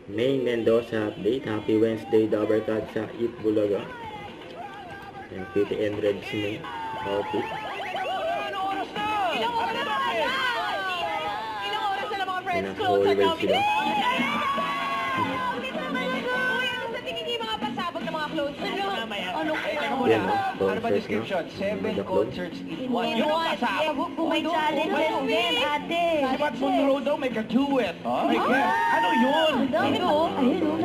May Mendoza update. Happy Wednesday, Dabarkad sa Eat Bulaga. Ayan, PTN Red Snow. Okay. Ilang oras na lang mga friends close Naka-hallway at namin. sila. Sa tingin niyo yung mga pasabog ng mga clothes natin mamaya. Ano Yan, muna? no? Ano ba Concerts, description? no? 7 Mga concerts in one. Yun ang pasabog. May challenges din, ate. Si Pat Monroe daw may ka-duet. May guest. Ano yun?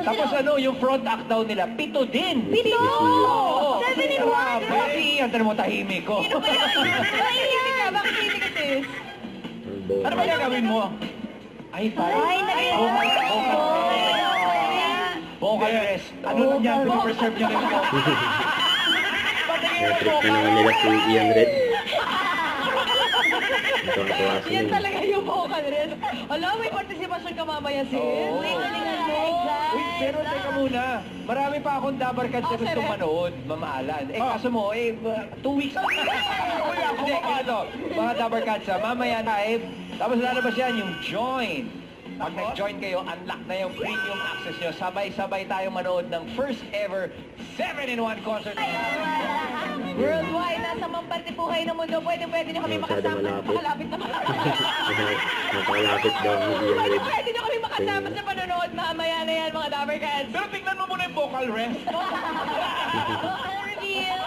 Tapos ano, yung front act daw nila, 7 din. Pito! Oo. 7 in 1! Grabe. Ang tanong mo, tahimik ko. Sino ba yan? Hindi ka, bakit hindi ka sis? Ano ba gagawin mo? Ay, Ay, vocal rest. Ano lang yan? Preserve nyo lang ito. Na-trick na naman nila si Ian Red. Ito ang tuwasan Yan yun. talaga yung vocal rest. Alam, may participation ka mamaya sis. Oo. May galingan mo. Uy, pero teka muna. Marami pa akong dabarkad sa gustong manood, mamaalan. Kaso mo, 2 weeks. Hindi, ganito. Mga dabarkad sa mamaya na tapos lalabas yan yung join. Pag nag-join kayo, unlock na yung premium access nyo. Sabay-sabay tayo manood ng first ever 7-in-1 concert. Worldwide, nasa mamparte po kayo ng mundo. Pwede nyo kami Masyado makasama. malapit. Malapit na malapit. Napakalapit daw ni Ian Red. Pwede nyo kami makasama sa panonood mamaya na yan, mga Dabarkads. Pero tingnan mo muna yung vocal rest. Vocal reveal.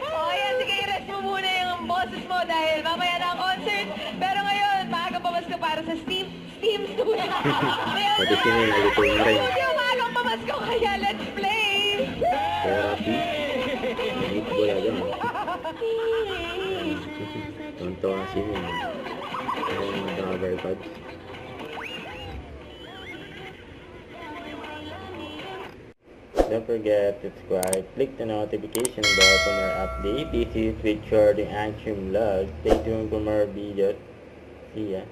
O yan, sige, i-rest mo muna yung boses mo dahil mamaya na ang concert. Pero ngayon, maagang pamasko para sa Steam Studio. Pati si Nel, nalito na rin. Studio, maagang pamasko, kaya let's play! Therapy. Eat Bulaga. Tonto si Nel. Ayan mga Dabarkad. Don't forget to subscribe, click the notification bell for more updates. This is Richard the Action Vlog. Stay tuned for more videos. See ya.